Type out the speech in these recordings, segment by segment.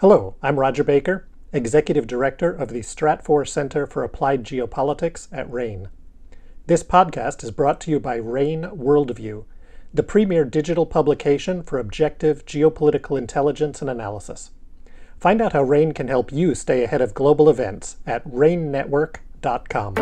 Hello, I'm Rodger Baker, Executive Director of the Stratfor Center for Applied Geopolitics at RANE. This podcast is brought to you by RANE Worldview, the premier digital publication for objective geopolitical intelligence and analysis. Find out how RANE can help you stay ahead of global events at ranenetwork.com.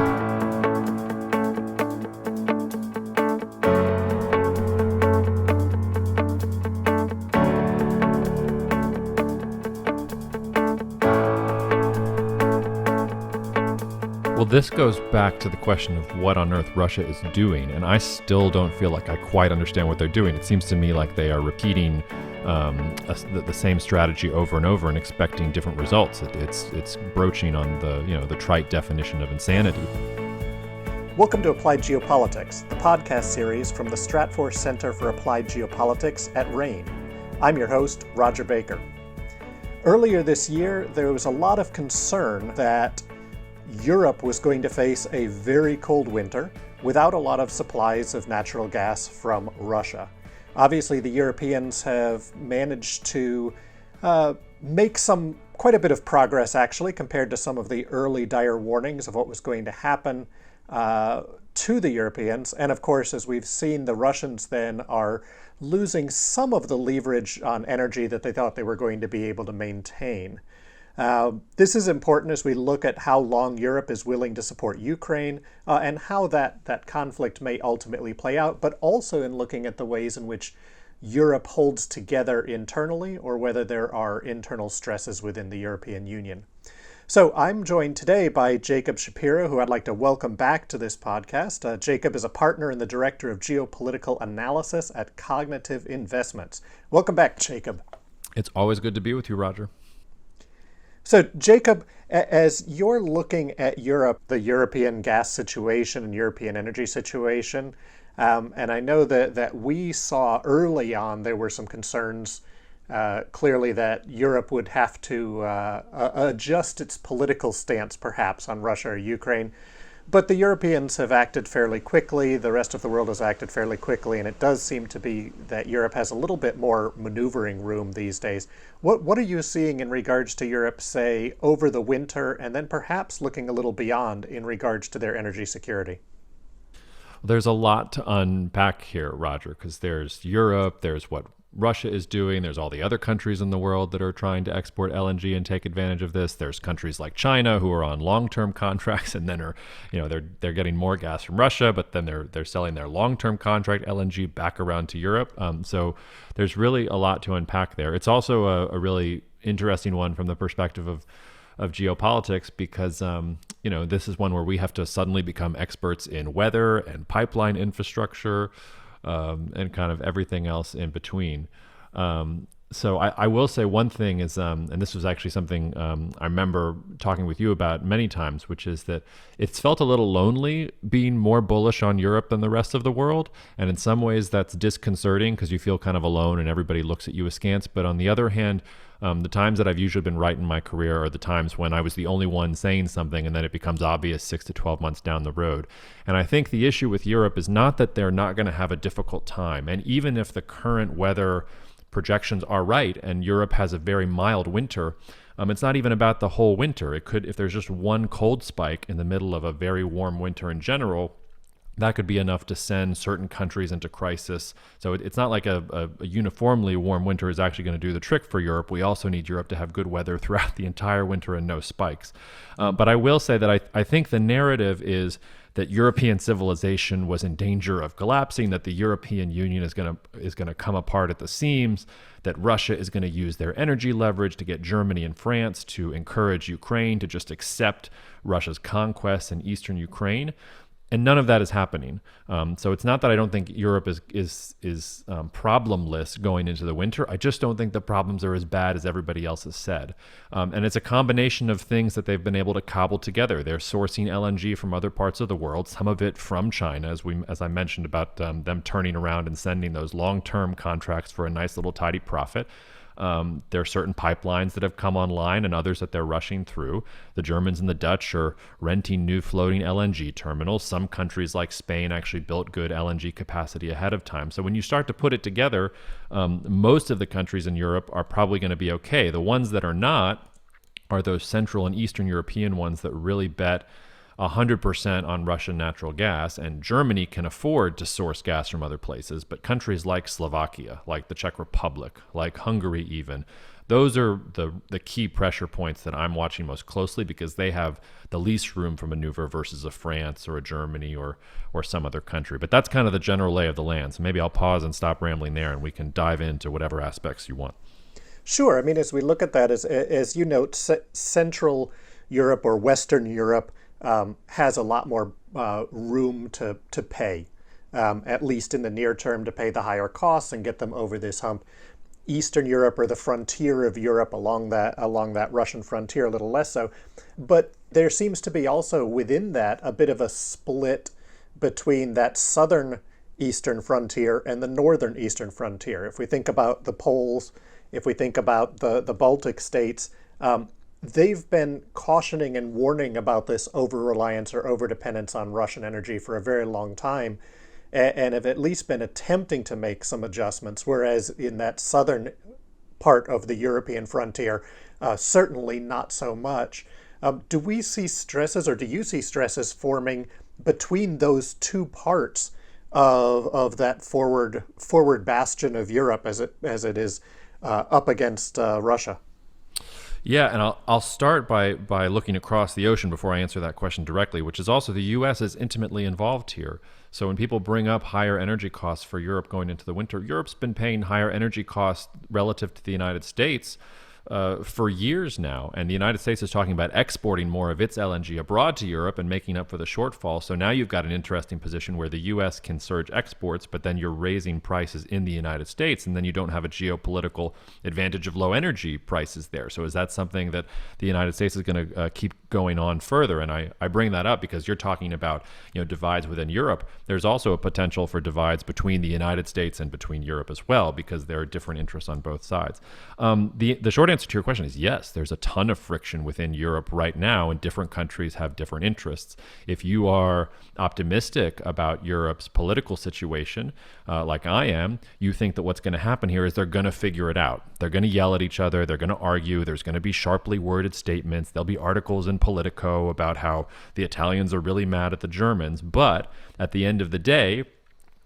Well, this goes back to the question of what on earth Russia is doing, and I still don't feel like I quite understand what they're doing. It seems to me like they are repeating the same strategy over and over and expecting different results. It's broaching on the trite definition of insanity. Welcome to Applied Geopolitics, the podcast series from the Stratfor Center for Applied Geopolitics at RANE. I'm your host, Rodger Baker. Earlier this year, there was a lot of concern that Europe was going to face a very cold winter without a lot of supplies of natural gas from Russia. Obviously, the Europeans have managed to make quite a bit of progress, actually, compared to some of the early dire warnings of what was going to happen to the Europeans. And of course, as we've seen, the Russians then are losing some of the leverage on energy that they thought they were going to be able to maintain. This is important as we look at how long Europe is willing to support Ukraine and how that conflict may ultimately play out, but also in looking at the ways in which Europe holds together internally or whether there are internal stresses within the European Union. So I'm joined today by Jacob Shapiro, who I'd like to welcome back to this podcast. Jacob is a partner and the Director of Geopolitical Analysis at Cognitive Investments. Welcome back, Jacob. It's always good to be with you, Rodger. So, Jacob, as you're looking at Europe, the European gas situation and European energy situation, and I know that we saw early on there were some concerns clearly that Europe would have to adjust its political stance perhaps on Russia or Ukraine. But the Europeans have acted fairly quickly, the rest of the world has acted fairly quickly, and it does seem to be that Europe has a little bit more maneuvering room these days. What are you seeing in regards to Europe, say, over the winter, and then perhaps looking a little beyond in regards to their energy security? There's a lot to unpack here, Rodger, because there's Europe, there's what Russia is doing. There's all the other countries in the world that are trying to export LNG and take advantage of this. There's countries like China who are on long-term contracts and then they're getting more gas from Russia, but then they're selling their long-term contract LNG back around to Europe. So there's really a lot to unpack there. It's also a really interesting one from the perspective of geopolitics because this is one where we have to suddenly become experts in weather and pipeline infrastructure. And kind of everything else in between. So I will say one thing is, and this was actually something I remember talking with you about many times, which is that it's felt a little lonely being more bullish on Europe than the rest of the world. And in some ways that's disconcerting because you feel kind of alone and everybody looks at you askance. But on the other hand, the times that I've usually been right in my career are the times when I was the only one saying something and then it becomes obvious 6 to 12 months down the road. And I think the issue with Europe is not that they're not going to have a difficult time. And even if the current weather projections are right and Europe has a very mild winter, it's not even about the whole winter. It could, if there's just one cold spike in the middle of a very warm winter in general, that could be enough to send certain countries into crisis. So it's not like a uniformly warm winter is actually going to do the trick for Europe. We also need Europe to have good weather throughout the entire winter and no spikes. But I will say that I think the narrative is that European civilization was in danger of collapsing, that the European Union is going to come apart at the seams, that Russia is going to use their energy leverage to get Germany and France to encourage Ukraine to just accept Russia's conquests in eastern Ukraine. And none of that is happening. So it's not that I don't think Europe is problemless going into the winter. I just don't think the problems are as bad as everybody else has said. And it's a combination of things that they've been able to cobble together. They're sourcing LNG from other parts of the world, some of it from China, as I mentioned about them turning around and sending those long-term contracts for a nice little tidy profit. There are certain pipelines that have come online and others that they're rushing through. The Germans and the Dutch are renting new floating LNG terminals. Some countries like Spain actually built good LNG capacity ahead of time. So when you start to put it together, most of the countries in Europe are probably going to be okay. The ones that are not are those Central and Eastern European ones that really bet 100% on Russian natural gas, and Germany can afford to source gas from other places. But countries like Slovakia, like the Czech Republic, like Hungary even, those are the key pressure points that I'm watching most closely because they have the least room for maneuver versus a France or a Germany or some other country. But that's kind of the general lay of the land. So maybe I'll pause and stop rambling there and we can dive into whatever aspects you want. Sure. I mean, as we look at that, as you note, Central Europe or Western Europe has a lot more room to pay, at least in the near term, to pay the higher costs and get them over this hump. Eastern Europe, or the frontier of Europe along that Russian frontier, a little less so. But there seems to be also within that a bit of a split between that southern eastern frontier and the northern eastern frontier. If we think about the Poles, if we think about the Baltic states, they've been cautioning and warning about this over-reliance or over-dependence on Russian energy for a very long time, and have at least been attempting to make some adjustments, whereas in that southern part of the European frontier, certainly not so much. Do we see stresses, or do you see stresses forming between those two parts of that forward bastion of Europe as it is up against Russia? Yeah, and I'll start by looking across the ocean before I answer that question directly, which is also the U.S. is intimately involved here. So when people bring up higher energy costs for Europe going into the winter, Europe's been paying higher energy costs relative to the United States for years now. And the United States is talking about exporting more of its LNG abroad to Europe and making up for the shortfall. So now you've got an interesting position where the U.S. can surge exports, but then you're raising prices in the United States, and then you don't have a geopolitical advantage of low energy prices there. So is that something that the United States is going to keep going on further? And I bring that up because you're talking about divides within Europe. There's also a potential for divides between the United States and between Europe as well, because there are different interests on both sides. The short answer to your question is yes, there's a ton of friction within Europe right now, and different countries have different interests. If you are optimistic about Europe's political situation, like I am, you think that what's going to happen here is they're going to figure it out. They're going to yell at each other. They're going to argue. There's going to be sharply worded statements. There'll be articles in Politico about how the Italians are really mad at the Germans. But at the end of the day,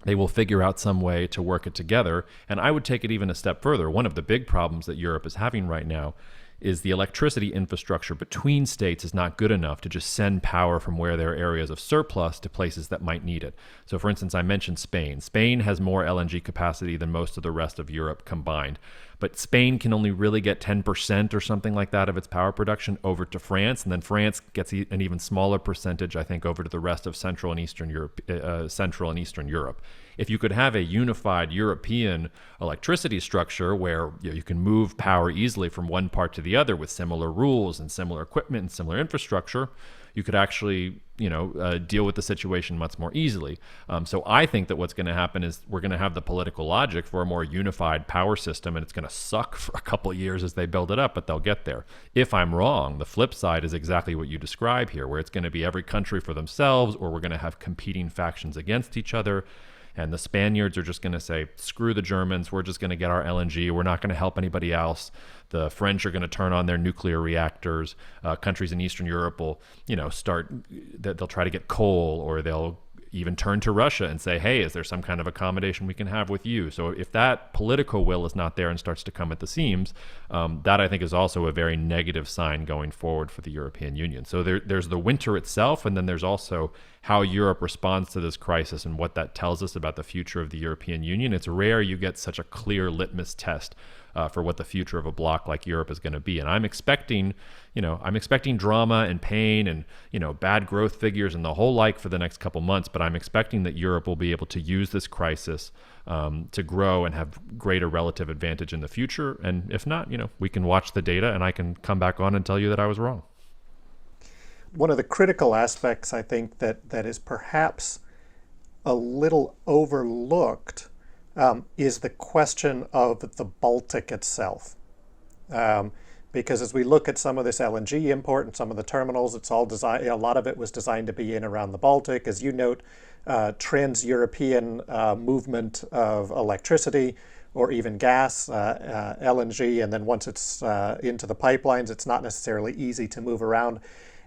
they will figure out some way to work it together. And I would take it even a step further. One of the big problems that Europe is having right now is the electricity infrastructure between states is not good enough to just send power from where there are areas of surplus to places that might need it. So for instance, I mentioned Spain. Spain has more LNG capacity than most of the rest of Europe combined. But Spain can only really get 10% or something like that of its power production over to France, and then France gets an even smaller percentage, I think, over to the rest of Central and Eastern Europe. If you could have a unified European electricity structure where you can move power easily from one part to the other with similar rules and similar equipment and similar infrastructure, you could actually deal with the situation much more easily. So I think that what's going to happen is we're going to have the political logic for a more unified power system, and it's going to suck for a couple of years as they build it up, but they'll get there. If I'm wrong, the flip side is exactly what you describe here, where it's going to be every country for themselves, or we're going to have competing factions against each other. And the Spaniards are just going to say, screw the Germans, we're just going to get our LNG, we're not going to help anybody else. The French are going to turn on their nuclear reactors. Countries in Eastern Europe will, they'll try to get coal, or they'll even turn to Russia and say, hey, is there some kind of accommodation we can have with you? So if that political will is not there and starts to come at the seams, that I think is also a very negative sign going forward for the European Union. So there's the winter itself, and then there's also how Europe responds to this crisis and what that tells us about the future of the European Union. It's rare you get such a clear litmus test for what the future of a bloc like Europe is going to be. And I'm expecting drama and pain and, bad growth figures and the whole like for the next couple months. But I'm expecting that Europe will be able to use this crisis to grow and have greater relative advantage in the future. And if not, we can watch the data and I can come back on and tell you that I was wrong. One of the critical aspects, I think, that is perhaps a little overlooked is the question of the Baltic itself. Because as we look at some of this LNG import and some of the terminals, it's all designed. A lot of it was designed to be in around the Baltic, as you note, trans-European movement of electricity or even gas, LNG, and then once it's into the pipelines, it's not necessarily easy to move around.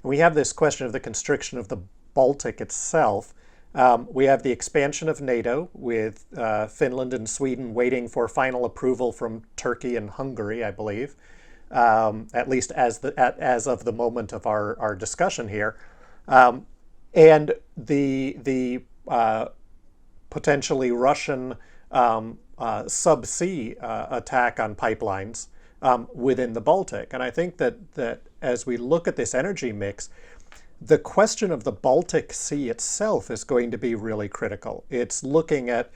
And we have this question of the constriction of the Baltic itself. We have the expansion of NATO with Finland and Sweden waiting for final approval from Turkey and Hungary, I believe, at least as of the moment of our discussion here, and the potentially Russian subsea attack on pipelines within the Baltic. And I think that as we look at this energy mix, the question of the Baltic Sea itself is going to be really critical. It's looking at,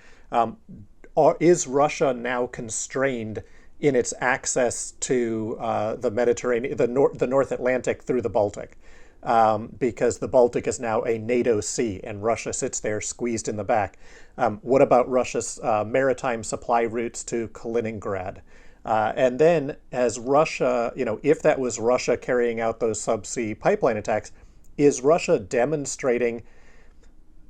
is Russia now constrained in its access to the Mediterranean, the North Atlantic through the Baltic? Because the Baltic is now a NATO sea and Russia sits there squeezed in the back. What about Russia's maritime supply routes to Kaliningrad? And then as Russia, if that was Russia carrying out those subsea pipeline attacks, is Russia demonstrating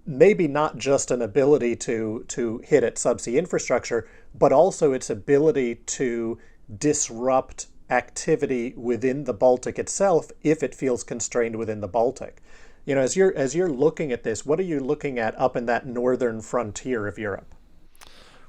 maybe not just an ability to hit at subsea infrastructure, but also its ability to disrupt activity within the Baltic itself if it feels constrained within the Baltic? As you're looking at this, what are you looking at up in that northern frontier of Europe?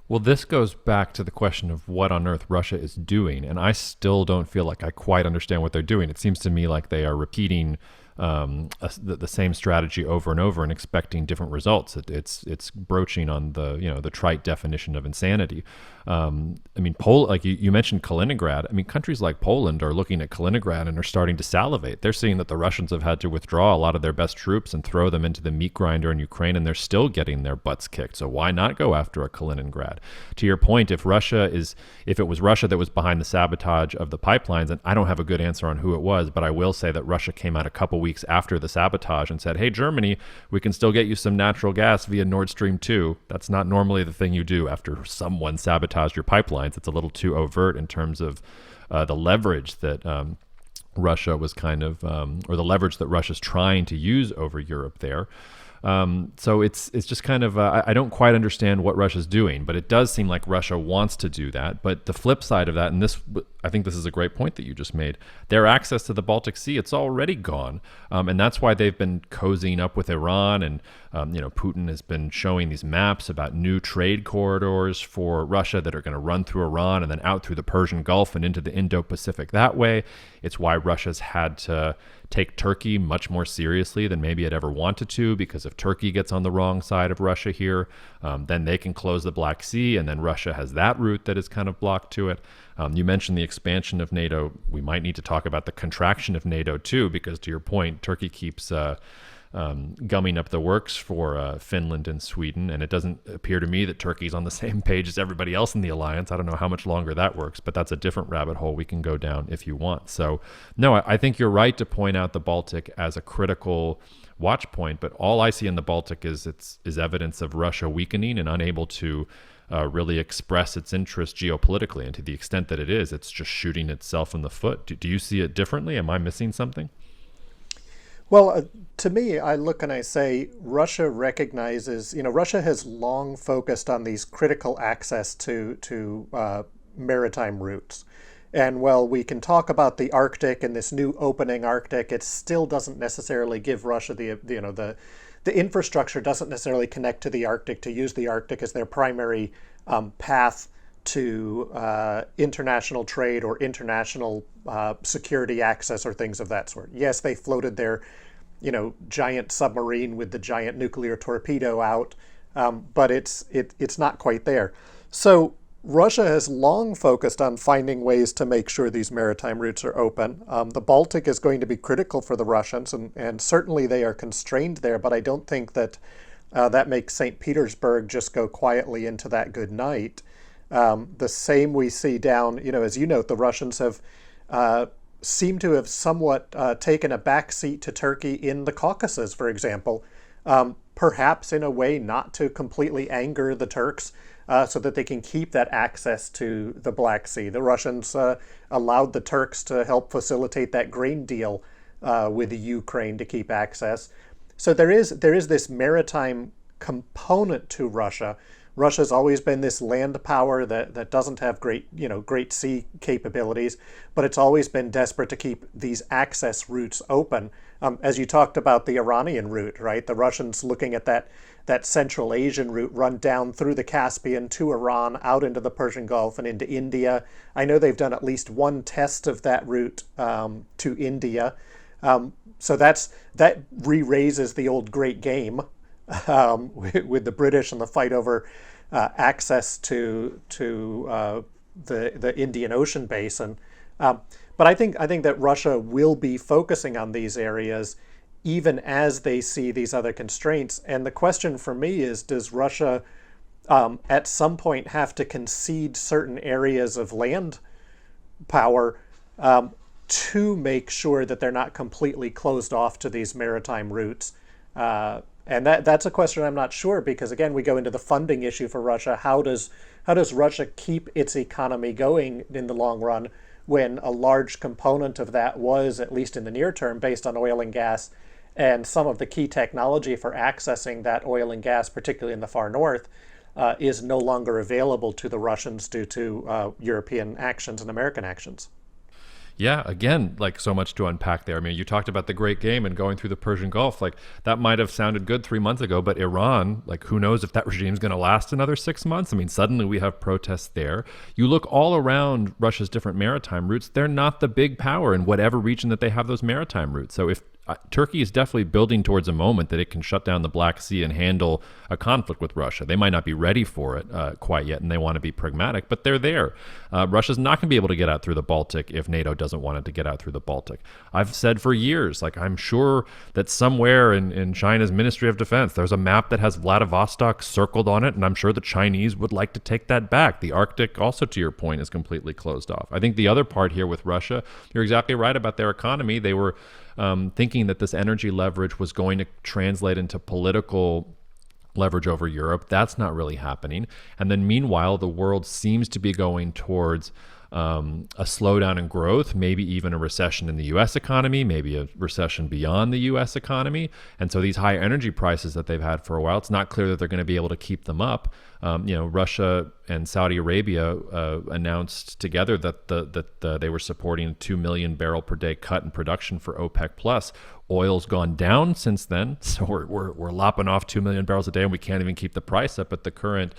Well, this goes back to the question of what on earth Russia is doing, and I still don't feel like I quite understand what they're doing. It seems to me like they are repeating the same strategy over and over and expecting different results. It's broaching on the trite definition of insanity. Like you mentioned Kaliningrad. Countries like Poland are looking at Kaliningrad and are starting to salivate. They're seeing that the Russians have had to withdraw a lot of their best troops and throw them into the meat grinder in Ukraine, and they're still getting their butts kicked. So why not go after a Kaliningrad? To your point, if it was Russia that was behind the sabotage of the pipelines, and I don't have a good answer on who it was, but I will say that Russia came out a couple weeks after the sabotage and said, hey, Germany, we can still get you some natural gas via Nord Stream 2. That's not normally the thing you do after someone sabotaged your pipelines. It's a little too overt in terms of the leverage that Russia was or the leverage that Russia's trying to use over Europe there. So it's just kind of, I don't quite understand what Russia's doing, but it does seem like Russia wants to do that. But the flip side of that, and I think this is a great point that you just made, their access to the Baltic Sea, it's already gone. And that's why they've been cozying up with Iran. And, Putin has been showing these maps about new trade corridors for Russia that are going to run through Iran and then out through the Persian Gulf and into the Indo-Pacific that way. It's why Russia's had to take Turkey much more seriously than maybe it ever wanted to, because if Turkey gets on the wrong side of Russia here, then they can close the Black Sea, and then Russia has that route that is kind of blocked to it. You mentioned the expansion of NATO. We might need to talk about the contraction of NATO too, because to your point, Turkey keeps gumming up the works for Finland and Sweden, and it doesn't appear to me that Turkey's on the same page as everybody else in the alliance. I don't know how much longer that works, but that's a different rabbit hole we can go down if you want. So no, I think you're right to point out the Baltic as a critical watch point, but all I see in the Baltic is evidence of Russia weakening and unable to really express its interest geopolitically, and to the extent that it is, it's just shooting itself in the foot. Do you see it differently? Am I missing something? Well, to me, I look and I say Russia recognizes, Russia has long focused on these critical access to maritime routes. And while we can talk about the Arctic and this new opening Arctic, it still doesn't necessarily give Russia the infrastructure doesn't necessarily connect to the Arctic to use the Arctic as their primary path to international trade or international security access or things of that sort. Yes, they floated their, giant submarine with the giant nuclear torpedo out, but it's not quite there. So Russia has long focused on finding ways to make sure these maritime routes are open. The Baltic is going to be critical for the Russians, and certainly they are constrained there, but I don't think that that makes St. Petersburg just go quietly into that good night. The same we see down, as you note, the Russians have seem to have somewhat taken a backseat to Turkey in the Caucasus, for example, perhaps in a way not to completely anger the Turks, so that they can keep that access to the Black Sea. The Russians allowed the Turks to help facilitate that grain deal with the Ukraine to keep access. So there is this maritime component to Russia. Russia's always been this land power that doesn't have great sea capabilities, but it's always been desperate to keep these access routes open. As you talked about the Iranian route, right? The Russians looking at that Central Asian route run down through the Caspian to Iran, out into the Persian Gulf and into India. I know they've done at least one test of that route to India. So that re-raises the old great game with the British and the fight over access to the Indian Ocean basin. But I think that Russia will be focusing on these areas even as they see these other constraints. And the question for me is, does Russia at some point have to concede certain areas of land power to make sure that they're not completely closed off to these maritime routes? And that's a question I'm not sure, because again, we go into the funding issue for Russia. How does Russia keep its economy going in the long run when a large component of that was, at least in the near term, based on oil and gas, and some of the key technology for accessing that oil and gas, particularly in the far north, is no longer available to the Russians due to European actions and American actions? Yeah, again, like so much to unpack there. I mean, you talked about the great game and going through the Persian Gulf. Like that might have sounded good 3 months ago, but Iran, like who knows if that regime is going to last another 6 months? I mean, suddenly we have protests there. You look all around Russia's different maritime routes, they're not the big power in whatever region that they have those maritime routes. So if Turkey is definitely building towards a moment that it can shut down the Black Sea and handle a conflict with Russia. They might not be ready for it quite yet, and they want to be pragmatic, but they're there. Russia's not going to be able to get out through the Baltic if NATO doesn't want it to get out through the Baltic. I've said for years, like I'm sure that somewhere in China's Ministry of Defense, there's a map that has Vladivostok circled on it, and I'm sure the Chinese would like to take that back. The Arctic, also to your point, is completely closed off. I think the other part here with Russia, you're exactly right about their economy. They were thinking that this energy leverage was going to translate into political leverage over Europe. That's not really happening. And then meanwhile, the world seems to be going towards a slowdown in growth, maybe even a recession in the U.S. economy, maybe a recession beyond the U.S. economy. And so these high energy prices that they've had for a while, it's not clear that they're going to be able to keep them up. Russia and Saudi Arabia announced together that they were supporting a 2 million barrel per day cut in production for OPEC plus. Oil's gone down since then, so we're lopping off 2 million barrels a day, and we can't even keep the price up at the current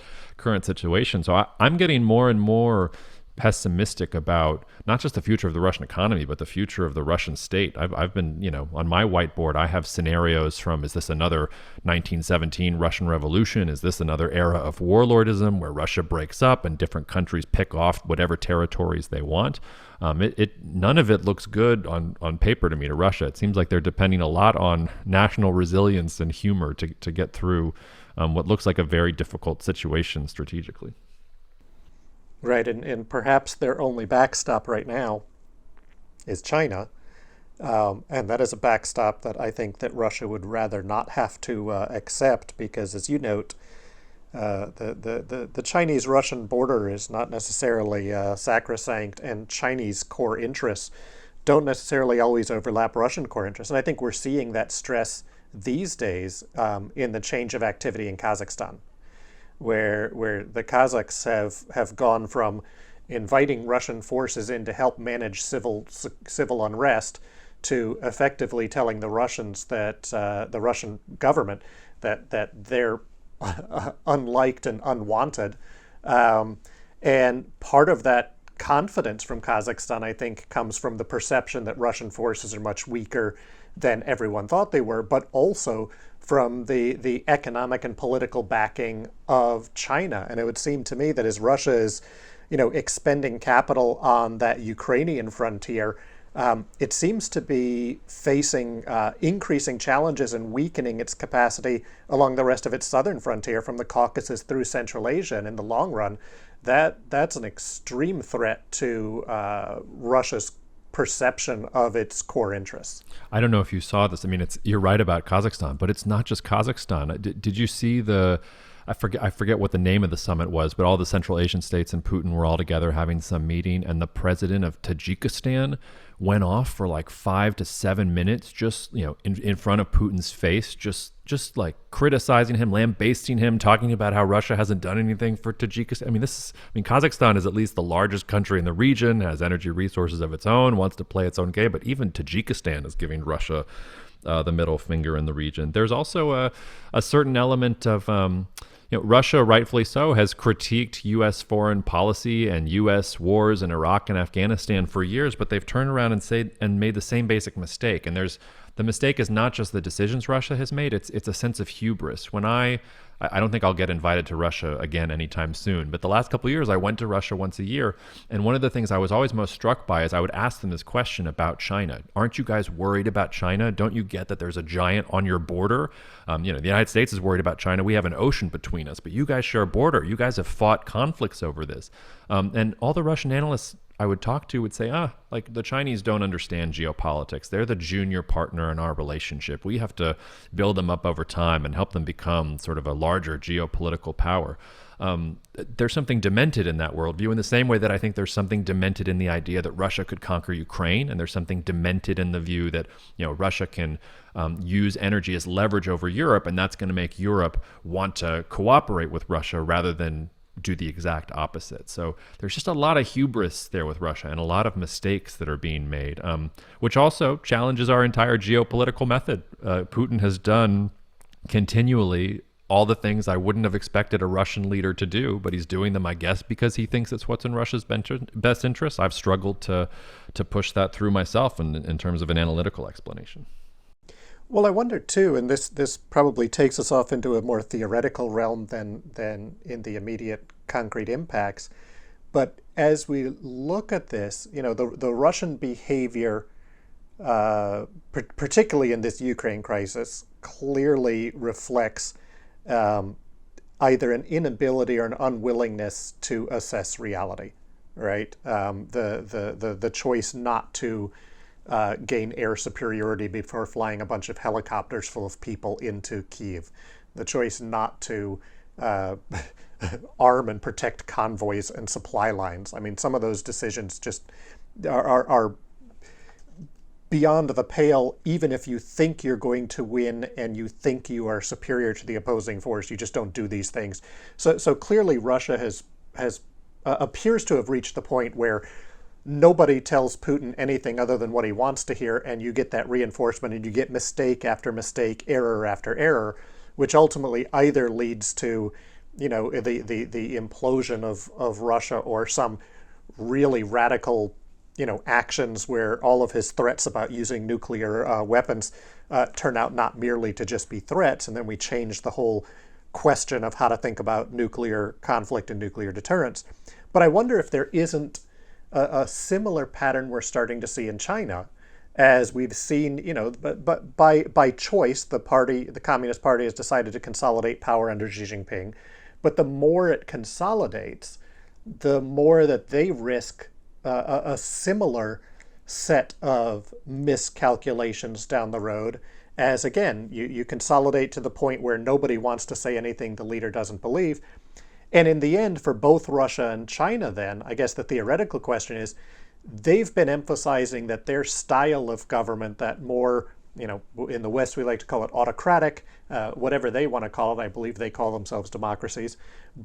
situation. So I'm getting more and more pessimistic about not just the future of the Russian economy, but the future of the Russian state. I've been, on my whiteboard, I have scenarios from, is this another 1917 Russian Revolution? Is this another era of warlordism where Russia breaks up and different countries pick off whatever territories they want? None of it looks good on paper to me to Russia. It seems like they're depending a lot on national resilience and humor to get through what looks like a very difficult situation strategically. Right, and perhaps their only backstop right now is China, and that is a backstop that I think that Russia would rather not have to accept, because, as you note, the Chinese-Russian border is not necessarily sacrosanct, and Chinese core interests don't necessarily always overlap Russian core interests. And I think we're seeing that stress these days in the change of activity in Kazakhstan, where the Kazakhs have gone from inviting Russian forces in to help manage civil unrest to effectively telling the Russians that the Russian government that they're unliked and unwanted. And part of that confidence from Kazakhstan, I think, comes from the perception that Russian forces are much weaker than everyone thought they were, but also from the economic and political backing of China. And it would seem to me that as Russia is, expending capital on that Ukrainian frontier, it seems to be facing increasing challenges and weakening its capacity along the rest of its southern frontier from the Caucasus through Central Asia. And in the long run, that's an extreme threat to Russia's perception of its core interests. I don't know if you saw this. I mean, you're right about Kazakhstan, but it's not just Kazakhstan. Did you see the I forget what the name of the summit was, but all the Central Asian states and Putin were all together having some meeting, and the president of Tajikistan went off for like 5 to 7 minutes, just in front of Putin's face, just like criticizing him, lambasting him, talking about how Russia hasn't done anything for Tajikistan. Kazakhstan is at least the largest country in the region, has energy resources of its own, wants to play its own game, but even Tajikistan is giving Russia the middle finger in the region. There's also a certain element of, Russia, rightfully so, has critiqued U.S. foreign policy and U.S. wars in Iraq and Afghanistan for years, but they've turned around and made the same basic mistake. And the mistake is not just the decisions Russia has made; it's a sense of hubris. When I don't think I'll get invited to Russia again anytime soon, but the last couple of years I went to Russia once a year, and one of the things I was always most struck by is I would ask them this question about China. Aren't you guys worried about China? Don't you get that there's a giant on your border? The United States is worried about China. We have an ocean between us, but you guys share a border. You guys have fought conflicts over this. And all the Russian analysts I would talk to would say, the Chinese don't understand geopolitics. They're the junior partner in our relationship. We have to build them up over time and help them become sort of a larger geopolitical power. There's something demented in that worldview, in the same way that I think there's something demented in the idea that Russia could conquer Ukraine, and there's something demented in the view that Russia can use energy as leverage over Europe, and that's going to make Europe want to cooperate with Russia rather than do the exact opposite. So there's just a lot of hubris there with Russia and a lot of mistakes that are being made, which also challenges our entire geopolitical method. Putin has done continually all the things I wouldn't have expected a Russian leader to do, but he's doing them, I guess, because he thinks it's what's in Russia's best interest. I've struggled to push that through myself in terms of an analytical explanation. Well, I wonder too, and this probably takes us off into a more theoretical realm than in the immediate concrete impacts. But as we look at this, the Russian behavior, particularly in this Ukraine crisis, clearly reflects either an inability or an unwillingness to assess reality, right? The choice not to gain air superiority before flying a bunch of helicopters full of people into Kyiv. The choice not to arm and protect convoys and supply lines. Some of those decisions just are beyond the pale. Even if you think you're going to win and you think you are superior to the opposing force, you just don't do these things. So clearly Russia has appears to have reached the point where nobody tells Putin anything other than what he wants to hear, and you get that reinforcement, and you get mistake after mistake, error after error, which ultimately either leads to, the implosion of Russia, or some really radical, actions where all of his threats about using nuclear weapons turn out not merely to just be threats, and then we change the whole question of how to think about nuclear conflict and nuclear deterrence. But I wonder if there isn't a similar pattern we're starting to see in China, as we've seen, but by choice, the Communist Party has decided to consolidate power under Xi Jinping. But the more it consolidates, the more that they risk a similar set of miscalculations down the road, as again, you consolidate to the point where nobody wants to say anything the leader doesn't believe. And in the end, for both Russia and China, then, I guess the theoretical question is, they've been emphasizing that their style of government, that more, in the West we like to call it autocratic, whatever they want to call it, I believe they call themselves democracies,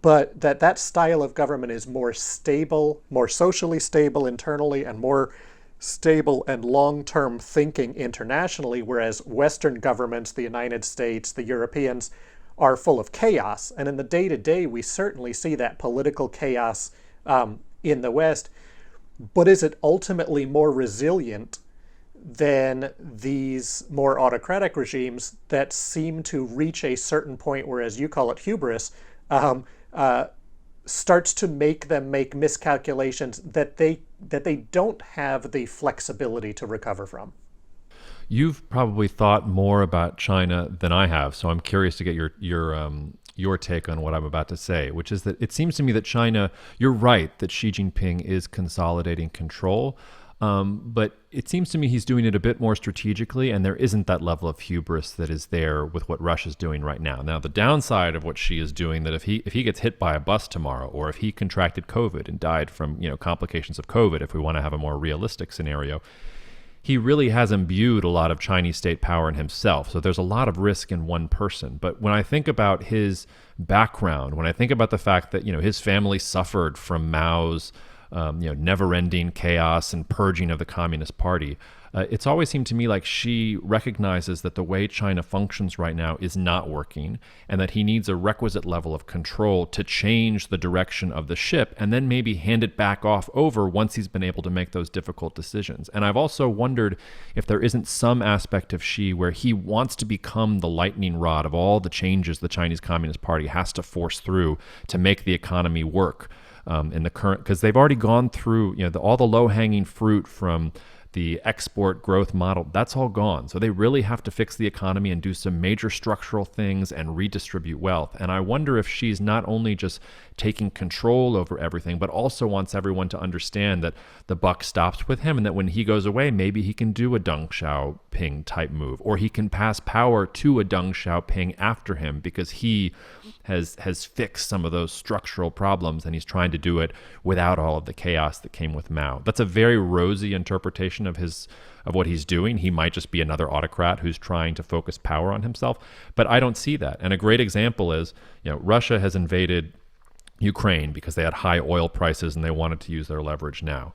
but that style of government is more stable, more socially stable internally, and more stable and long-term thinking internationally, whereas Western governments, the United States, the Europeans, are full of chaos. And in the day-to-day, we certainly see that political chaos in the West. But is it ultimately more resilient than these more autocratic regimes that seem to reach a certain point where, as you call it, hubris, starts to make them make miscalculations that they don't have the flexibility to recover from? You've probably thought more about China than I have, so I'm curious to get your take on what I'm about to say, which is that it seems to me that China, you're right that Xi Jinping is consolidating control. But it seems to me he's doing it a bit more strategically, and there isn't that level of hubris that is there with what Russia's doing right now. Now, the downside of what Xi is doing, that if he gets hit by a bus tomorrow, or if he contracted COVID and died from complications of COVID, if we want to have a more realistic scenario, he really has imbued a lot of Chinese state power in himself. So there's a lot of risk in one person. But when I think about his background, when I think about the fact that his family suffered from Mao's never-ending chaos and purging of the Communist Party, it's always seemed to me like Xi recognizes that the way China functions right now is not working, and that he needs a requisite level of control to change the direction of the ship, and then maybe hand it back off over once he's been able to make those difficult decisions. And I've also wondered if there isn't some aspect of Xi where he wants to become the lightning rod of all the changes the Chinese Communist Party has to force through to make the economy work. In the current, because they've already gone through, all the low-hanging fruit from the export growth model, that's all gone. So they really have to fix the economy and do some major structural things and redistribute wealth. And I wonder if she's not only just taking control over everything, but also wants everyone to understand that the buck stops with him, and that when he goes away, maybe he can do a Deng Xiaoping type move, or he can pass power to a Deng Xiaoping after him, because he has fixed some of those structural problems, and he's trying to do it without all of the chaos that came with Mao. That's a very rosy interpretation of what he's doing. He might just be another autocrat who's trying to focus power on himself, but I don't see that. And a great example is, Russia has invaded Ukraine because they had high oil prices and they wanted to use their leverage now.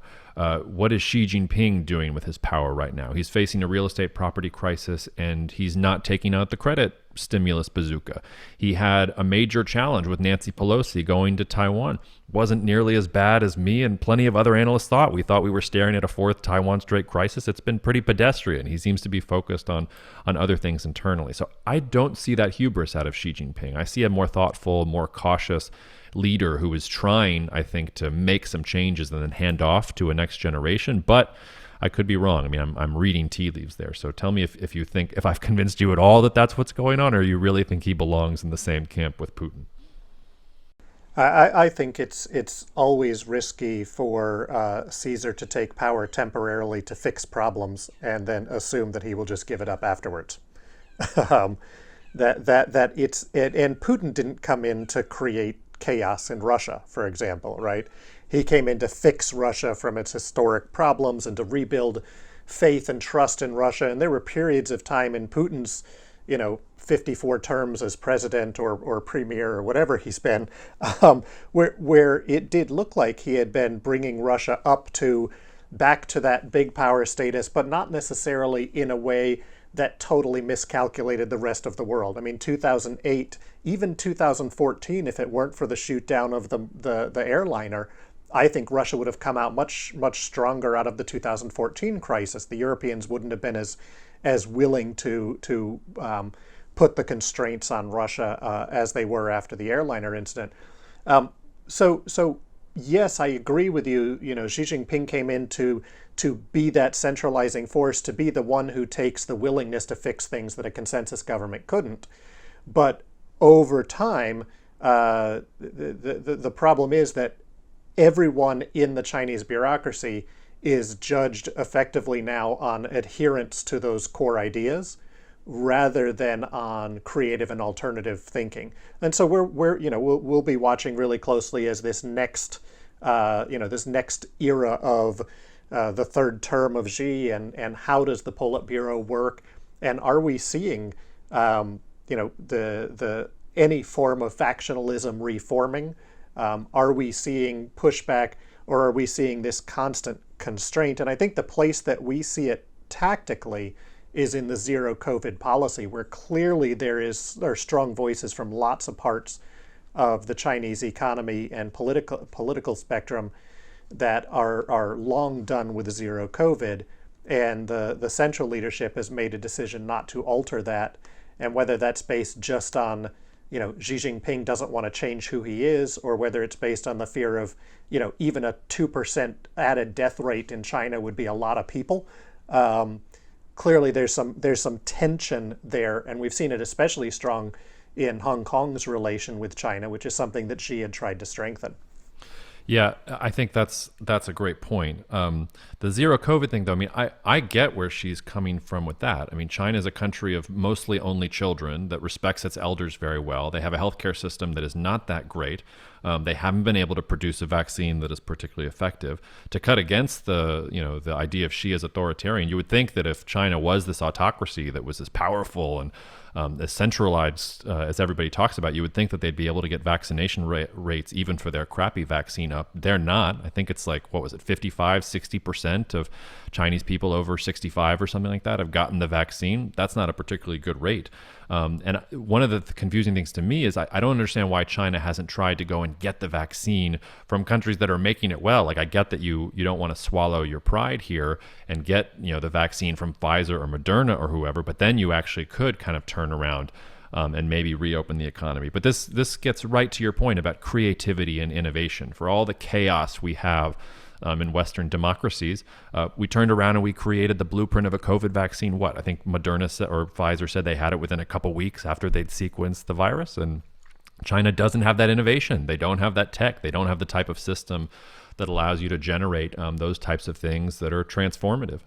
What is Xi Jinping doing with his power right now? He's facing a real estate property crisis, and he's not taking out the credit stimulus bazooka. He had a major challenge with Nancy Pelosi going to Taiwan. Wasn't nearly as bad as me and plenty of other analysts thought. We thought we were staring at a fourth Taiwan Strait crisis. It's been pretty pedestrian. He seems to be focused on other things internally. So I don't see that hubris out of Xi Jinping. I see a more thoughtful, more cautious leader who is trying, I think, to make some changes and then hand off to a next generation. But I could be wrong. I mean, I'm reading tea leaves there. So tell me if you think, if I've convinced you at all that that's what's going on, or you really think he belongs in the same camp with Putin. I think it's always risky for Caesar to take power temporarily to fix problems and then assume that he will just give it up afterwards. And Putin didn't come in to create chaos in Russia, for example, right? He came in to fix Russia from its historic problems and to rebuild faith and trust in Russia. And there were periods of time in Putin's, 54 terms as president or premier or whatever he's been, where it did look like he had been bringing Russia back to that big power status, but not necessarily in a way that totally miscalculated the rest of the world. I mean, 2008, even 2014, if it weren't for the shoot down of the airliner, I think Russia would have come out much, much stronger out of the 2014 crisis. The Europeans wouldn't have been as willing to put the constraints on Russia as they were after the airliner incident. So yes, I agree with you. Xi Jinping came in to be that centralizing force, to be the one who takes the willingness to fix things that a consensus government couldn't. But over time, the problem is that everyone in the Chinese bureaucracy is judged effectively now on adherence to those core ideas rather than on creative and alternative thinking. And so we'll be watching really closely as this next era of the third term of Xi, and how does the Politburo work, and are we seeing any form of factionalism reforming? Are we seeing pushback, or are we seeing this constant constraint? And I think the place that we see it tactically is in the zero COVID policy, where clearly there are strong voices from lots of parts of the Chinese economy and political spectrum that are long done with zero COVID. And the central leadership has made a decision not to alter that. And whether that's based just on Xi Jinping doesn't want to change who he is, or whether it's based on the fear of, even a 2% added death rate in China would be a lot of people. Clearly, there's some tension there, and we've seen it especially strong in Hong Kong's relation with China, which is something that Xi had tried to strengthen. Yeah, I think that's a great point. The zero COVID thing, though, I mean, I get where she's coming from with that. I mean, China is a country of mostly only children that respects its elders very well. They have a healthcare system that is not that great. They haven't been able to produce a vaccine that is particularly effective. To cut against the idea of Xi as authoritarian, you would think that if China was this autocracy that was as powerful and as centralized as everybody talks about, you would think that they'd be able to get vaccination rates even for their crappy vaccine up. They're not. I think it's like, what was it, 55, 60% of Chinese people over 65 or something like that have gotten the vaccine. That's not a particularly good rate. And one of the confusing things to me is I don't understand why China hasn't tried to go and get the vaccine from countries that are making it well. Like, I get that you don't want to swallow your pride here and get the vaccine from Pfizer or Moderna or whoever, but then you actually could kind of turn around and maybe reopen the economy. But this gets right to your point about creativity and innovation. For all the chaos we have in Western democracies, we turned around and we created the blueprint of a COVID vaccine. I think Moderna or Pfizer said they had it within a couple weeks after they'd sequenced the virus. And China doesn't have that innovation. They don't have that tech. They don't have the type of system that allows you to generate those types of things that are transformative.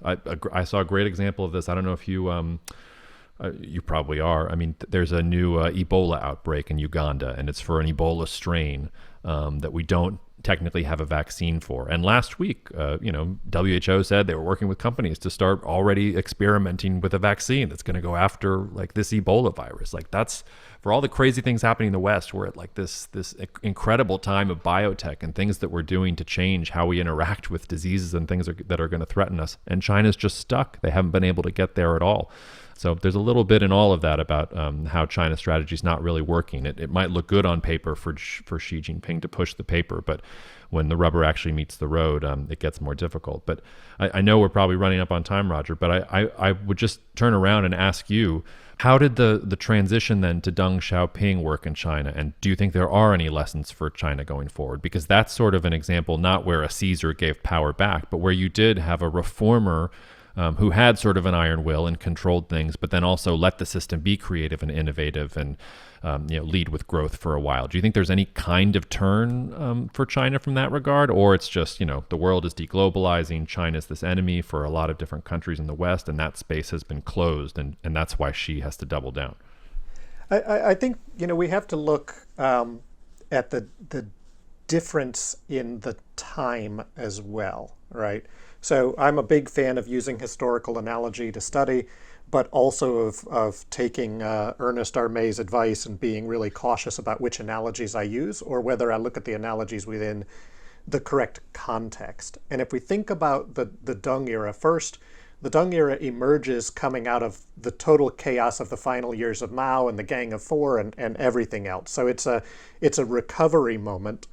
I saw a great example of this. I don't know if you probably are. I mean, there's a new Ebola outbreak in Uganda, and it's for an Ebola strain that we don't technically have a vaccine for. And last week, WHO said they were working with companies to start already experimenting with a vaccine that's going to go after like this Ebola virus. Like, that's, for all the crazy things happening in the West, we're at like this incredible time of biotech and things that we're doing to change how we interact with diseases and things that are going to threaten us. And China's just stuck. They haven't been able to get there at all. So there's a little bit in all of that about how China's strategy is not really working. It might look good on paper for Xi Jinping to push the paper, but when the rubber actually meets the road, it gets more difficult. But I know we're probably running up on time, Rodger, but I would just turn around and ask you, how did the transition then to Deng Xiaoping work in China? And do you think there are any lessons for China going forward? Because that's sort of an example, not where a Caesar gave power back, but where you did have a reformer who had sort of an iron will and controlled things, but then also let the system be creative and innovative and lead with growth for a while. Do you think there's any kind of turn for China from that regard? Or it's just, the world is deglobalizing, China's this enemy for a lot of different countries in the West, and that space has been closed, and that's why Xi has to double down? I think, we have to look at the difference in the time as well, right? So I'm a big fan of using historical analogy to study, but also of taking Ernest Armay's advice and being really cautious about which analogies I use, or whether I look at the analogies within the correct context. And if we think about the Deng era first, the Deng era emerges coming out of the total chaos of the final years of Mao and the Gang of Four and everything else. So it's a recovery moment.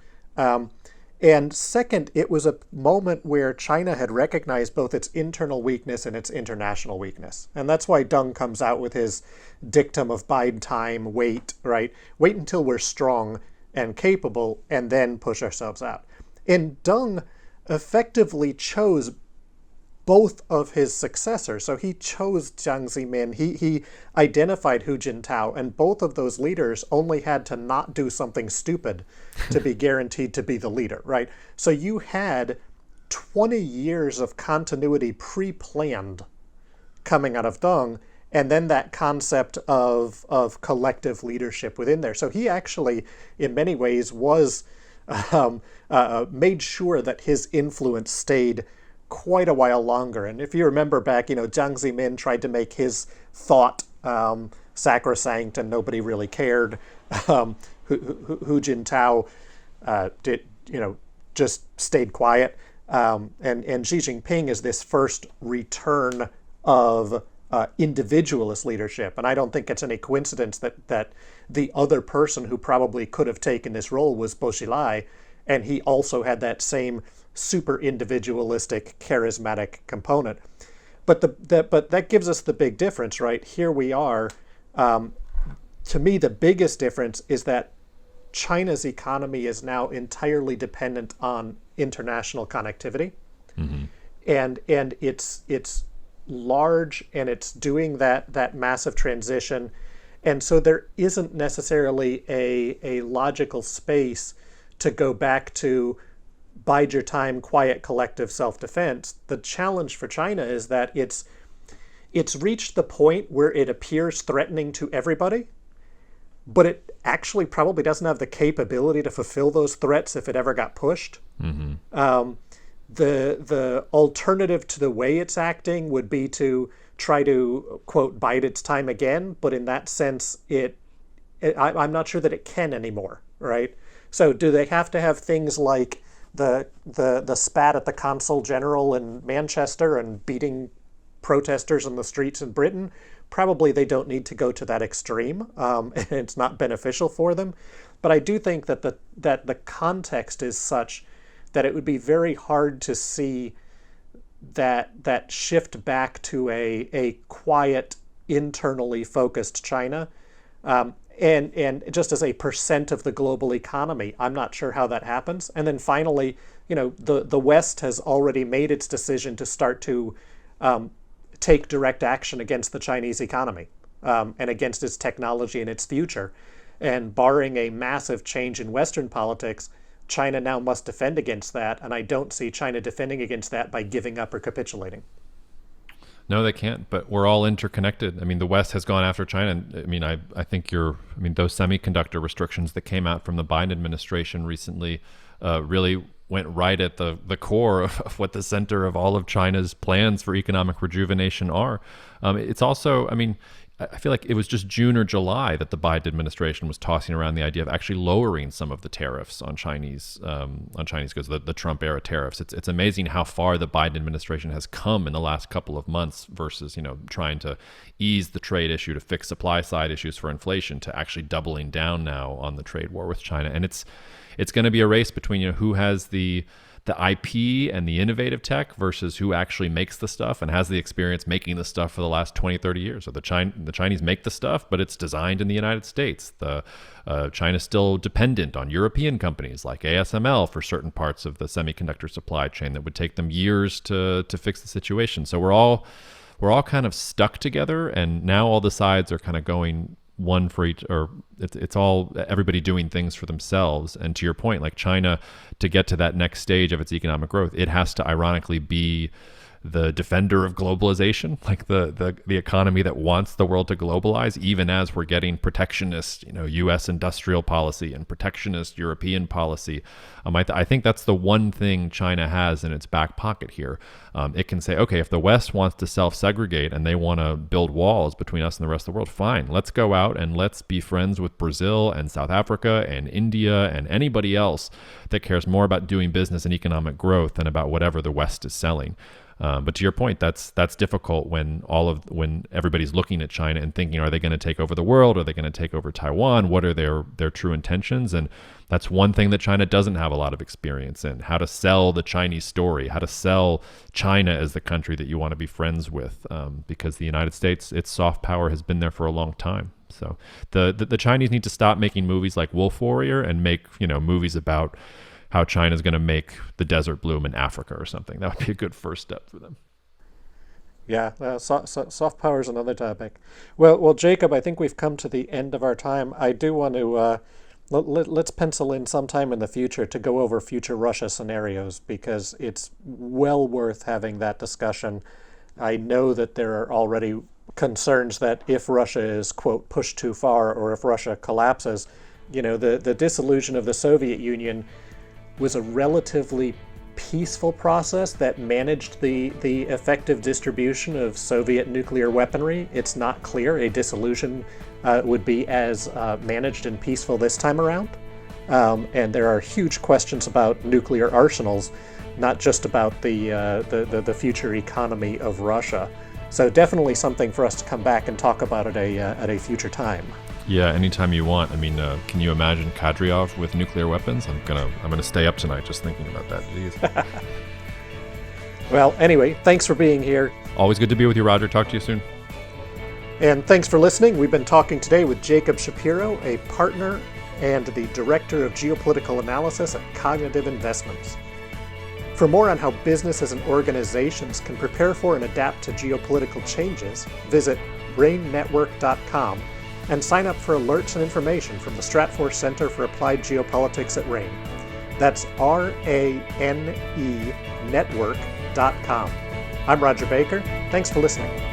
And second, it was a moment where China had recognized both its internal weakness and its international weakness. And that's why Deng comes out with his dictum of bide time, wait, right? Wait until we're strong and capable and then push ourselves out. And Deng effectively chose both of his successors. So he chose Jiang Zemin, he identified Hu Jintao, and both of those leaders only had to not do something stupid to be guaranteed to be the leader, right? So you had 20 years of continuity pre-planned coming out of Deng, and then that concept of collective leadership within there. So he actually, in many ways, was made sure that his influence stayed quite a while longer. And if you remember back, Jiang Zemin tried to make his thought sacrosanct and nobody really cared. Hu Jintao did, just stayed quiet. And Xi Jinping is this first return of individualist leadership. And I don't think it's any coincidence that the other person who probably could have taken this role was Bo Xilai, and he also had that same super individualistic, charismatic component. But that gives us the big difference, right? Here we are. To me, the biggest difference is that China's economy is now entirely dependent on international connectivity, and it's large, and it's doing that massive transition, and so there isn't necessarily a logical space to go back to bide your time, quiet, collective self-defense. The challenge for China is that it's reached the point where it appears threatening to everybody, but it actually probably doesn't have the capability to fulfill those threats if it ever got pushed. The alternative to the way it's acting would be to try to, quote, bide its time again, but in that sense, I'm not sure that it can anymore, right? So do they have to have things like the spat at the consul general in Manchester and beating protesters in the streets in Britain? Probably they don't need to go to that extreme. It's not beneficial for them. But I do think that the context is such that it would be very hard to see that shift back to a quiet, internally focused China. And just as a percent of the global economy, I'm not sure how that happens. And then finally, the West has already made its decision to start to take direct action against the Chinese economy and against its technology and its future. And barring a massive change in Western politics, China now must defend against that. And I don't see China defending against that by giving up or capitulating. No, they can't, but we're all interconnected. I mean, the West has gone after China. I mean, I think those semiconductor restrictions that came out from the Biden administration recently really went right at the core of what the center of all of China's plans for economic rejuvenation are. It's also, I feel like it was just June or July that the Biden administration was tossing around the idea of actually lowering some of the tariffs on Chinese goods, the Trump era tariffs. It's amazing how far the Biden administration has come in the last couple of months versus trying to ease the trade issue to fix supply side issues for inflation to actually doubling down now on the trade war with China. And it's going to be a race between who has the IP and the innovative tech versus who actually makes the stuff and has the experience making the stuff for the last 20, 30 years. So the Chinese make the stuff, but it's designed in the United States. China's still dependent on European companies like ASML for certain parts of the semiconductor supply chain that would take them years to fix the situation. So we're all kind of stuck together, and now all the sides are kind of going one for each, or it's all everybody doing things for themselves. And to your point, like China, to get to that next stage of its economic growth, it has to ironically be the defender of globalization, like the economy that wants the world to globalize, even as we're getting protectionist, U.S. industrial policy and protectionist European policy. I think that's the one thing China has in its back pocket here. It can say, okay, if the West wants to self-segregate and they want to build walls between us and the rest of the world, fine, let's go out and let's be friends with Brazil and South Africa and India and anybody else that cares more about doing business and economic growth than about whatever the West is selling. But to your point, that's difficult when everybody's looking at China and thinking, are they going to take over the world? Are they going to take over Taiwan? What are their true intentions? And that's one thing that China doesn't have a lot of experience in: how to sell the Chinese story, how to sell China as the country that you want to be friends with, because the United States, its soft power has been there for a long time. So the Chinese need to stop making movies like Wolf Warrior and make movies about how China's going to make the desert bloom in Africa or something. That would be a good first step for them. Yeah, soft power is another topic. Well, Jacob, I think we've come to the end of our time. I do want to let's pencil in sometime in the future to go over future Russia scenarios, because it's well worth having that discussion. I know that there are already concerns that if Russia is, quote, pushed too far, or if Russia collapses, the dissolution of the Soviet Union was a relatively peaceful process that managed the effective distribution of Soviet nuclear weaponry. It's not clear a dissolution would be as managed and peaceful this time around. And there are huge questions about nuclear arsenals, not just about the future economy of Russia. So definitely something for us to come back and talk about at a future time. Yeah, anytime you want. Can you imagine Kadyrov with nuclear weapons? I'm gonna stay up tonight just thinking about that. Jeez. Well, anyway, thanks for being here. Always good to be with you, Rodger. Talk to you soon. And thanks for listening. We've been talking today with Jacob Shapiro, a partner and the Director of Geopolitical Analysis at Cognitive Investments. For more on how businesses and organizations can prepare for and adapt to geopolitical changes, visit ranenetwork.com and sign up for alerts and information from the Stratfor Center for Applied Geopolitics at RANE. That's RANE network.com. I'm Rodger Baker. Thanks for listening.